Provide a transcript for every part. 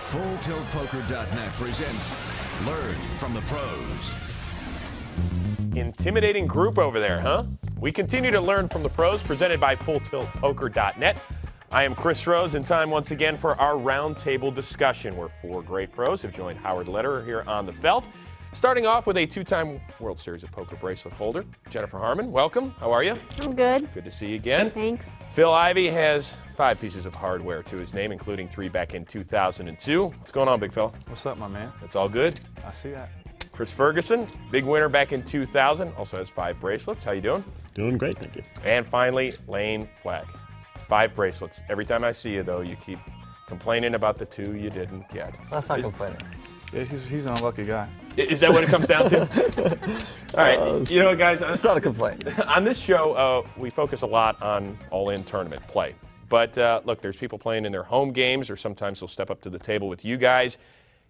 FullTiltPoker.net presents Learn from the Pros. Intimidating group over there, huh? We continue to learn from the pros, presented by FullTiltPoker.net. I am Chris Rose, and time once again for our roundtable discussion, where four great pros have joined Howard Lederer here on the felt. Starting off with a two-time World Series of Poker bracelet holder, Jennifer Harman. Welcome. How are you? I'm good. Good to see you again. Thanks. Phil Ivey has 5 pieces of hardware to his name, including 3 back in 2002. What's going on, big fella? What's up, my man? It's all good. I see that. Chris Ferguson, big winner back in 2000, also has 5 bracelets. How you doing? Doing great, thank you. And finally, Layne Flack, 5 bracelets. Every time I see you, though, you keep complaining about the 2 you didn't get. That's not complaining. Yeah, he's an unlucky guy. Is that what it comes down to? All right, you know what, guys? It's not a complaint. On this show, we focus a lot on all-in tournament play. But look, there's people playing in their home games, or sometimes they'll step up to the table with you guys.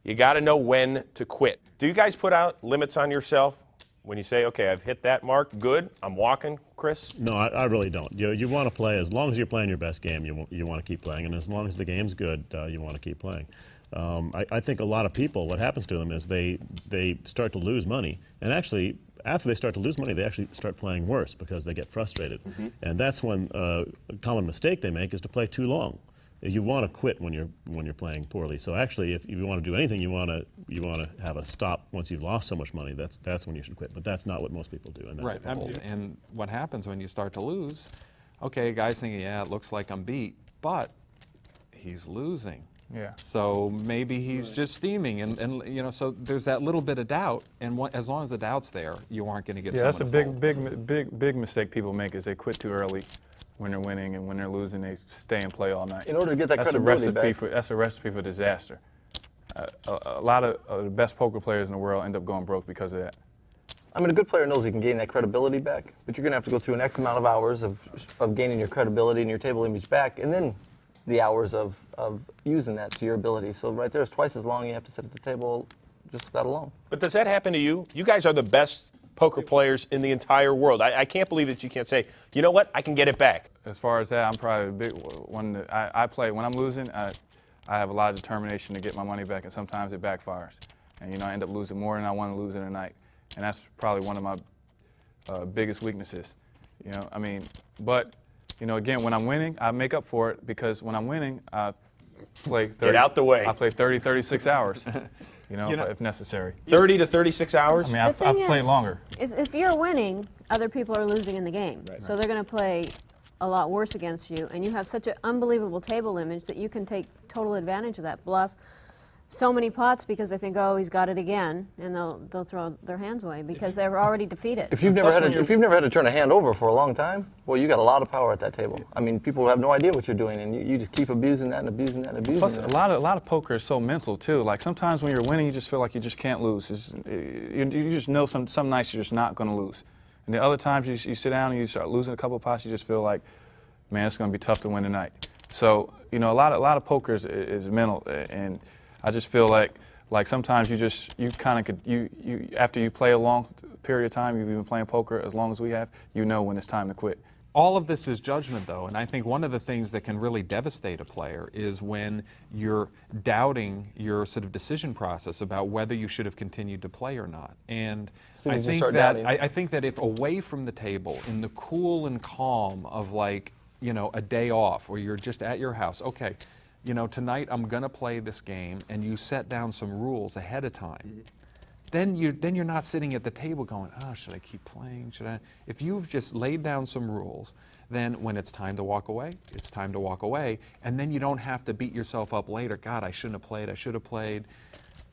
You got to know when to quit. Do you guys put out limits on yourself when you say, okay, I've hit that mark, good, I'm walking, Chris? No, I really don't. You want to play, as long as you're playing your best game, you want to keep playing, and as long as the game's good, you want to keep playing. I think a lot of people, what happens to them is they start to lose money, and actually, after they start to lose money, they actually start playing worse because they get frustrated. And that's when a common mistake they make is to play too long. You want to quit when you're playing poorly. So actually, if you want to do anything, you want to have a stop once you've lost so much money. That's when you should quit. But that's not what most people do. And that's Right. And what happens when you start to lose? Okay, guys thinking, yeah, it looks like I'm beat, but he's losing. Yeah. So maybe he's just steaming, and you know, so there's that little bit of doubt, and as long as the doubt's there, you aren't going to get. Yeah, that's a someone to fold. big mistake people make is they quit too early when they're winning, and when they're losing, they stay and play all night. In order to get that that's credibility back. That's a recipe for disaster. A lot of the best poker players in the world end up going broke because of that. I mean, a good player knows he can gain that credibility back, but you're going to have to go through an X amount of hours of gaining your credibility and your table image back, and then the hours of using that to your ability. So right there is twice as long you have to sit at the table just with that alone. But does that happen to you? You guys are the best poker players in the entire world. I can't believe that you can't say, you know what, I can get it back. As far as that, I'm probably the big one. That I play when I'm losing. I have a lot of determination to get my money back, and sometimes it backfires. And you know, I end up losing more than I want to lose in a night, and that's probably one of my biggest weaknesses. You know, I mean, but you know, again, when I'm winning, I make up for it, because when I'm winning, I play 30. Get out the way. I play 30, 36 hours, you know, if necessary. 30 to 36 hours? I mean, I've played longer. If you're winning, other people are losing in the game. Right. So they're going to play a lot worse against you, and you have such an unbelievable table image that you can take total advantage of that bluff. So many pots because they think, oh, he's got it again, and they'll throw their hands away because they're already defeated. If you've never had to turn a hand over for a long time, well, you got a lot of power at that table. I mean, people have no idea what you're doing, and you just keep abusing that and abusing that and abusing Plus, that. a lot of poker is so mental too. Like sometimes when you're winning, you just feel like you just can't lose. You just know some nights you're just not going to lose, and the other times you sit down and you start losing a couple of pots, you just feel like, man, it's going to be tough to win tonight. So you know, a lot of poker is mental, and I just feel like sometimes you kind of after you play a long period of time, you've been playing poker as long as we have, you know when it's time to quit. All of this is judgment, though, and I think one of the things that can really devastate a player is when you're doubting your sort of decision process about whether you should have continued to play or not. And I think that if away from the table, in the cool and calm of, like, you know, a day off, or you're just at your house, okay, you know, tonight I'm going to play this game, and you set down some rules ahead of time, then you're not sitting at the table going, oh, should I keep playing? Should I? If you've just laid down some rules, then when it's time to walk away, it's time to walk away, and then you don't have to beat yourself up later. God, I shouldn't have played. I should have played.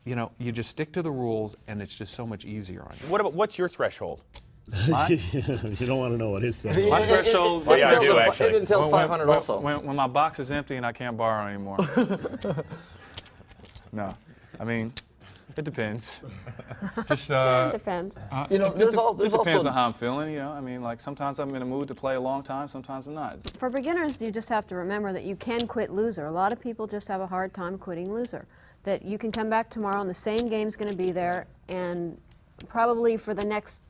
You know, you just stick to the rules, and it's just so much easier on you. What's your threshold? You don't want to know what his threshold is. My threshold, yeah, I do actually. It entails 500 also. When my box is empty and I can't borrow anymore. No, I mean, it depends. Just It depends. You know, it depends on how I'm feeling. You know, I mean, like sometimes I'm in a mood to play a long time, sometimes I'm not. For beginners, you just have to remember that you can quit loser. A lot of people just have a hard time quitting loser. That you can come back tomorrow and the same game's going to be there, and probably for the next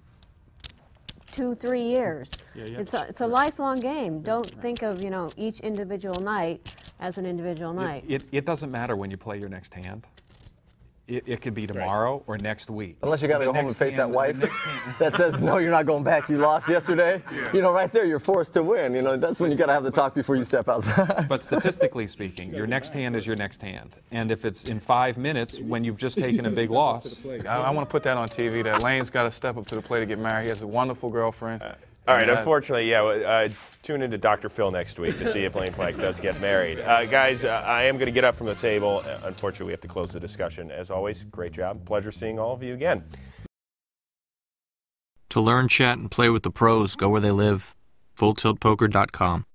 2, 3 years. It's a lifelong game. Don't think of, you know, each individual night as an individual night. It doesn't matter when you play your next hand. It could be tomorrow or next week. Unless you got to go home and face that wife that says, no, you're not going back. You lost yesterday. You know, right there, you're forced to win. You know, that's when you got to have the talk before you step outside. But statistically speaking, your next hand is your next hand. And if it's in 5 minutes when you've just taken a big loss. I want to put that on TV, that Layne's got to step up to the plate to get married. He has a wonderful girlfriend. All right, unfortunately, yeah, tune into Dr. Phil next week to see if Layne Flack does get married. Guys, I am going to get up from the table. Unfortunately, we have to close the discussion. As always, great job. Pleasure seeing all of you again. To learn, chat, and play with the pros, go where they live. FullTiltPoker.com.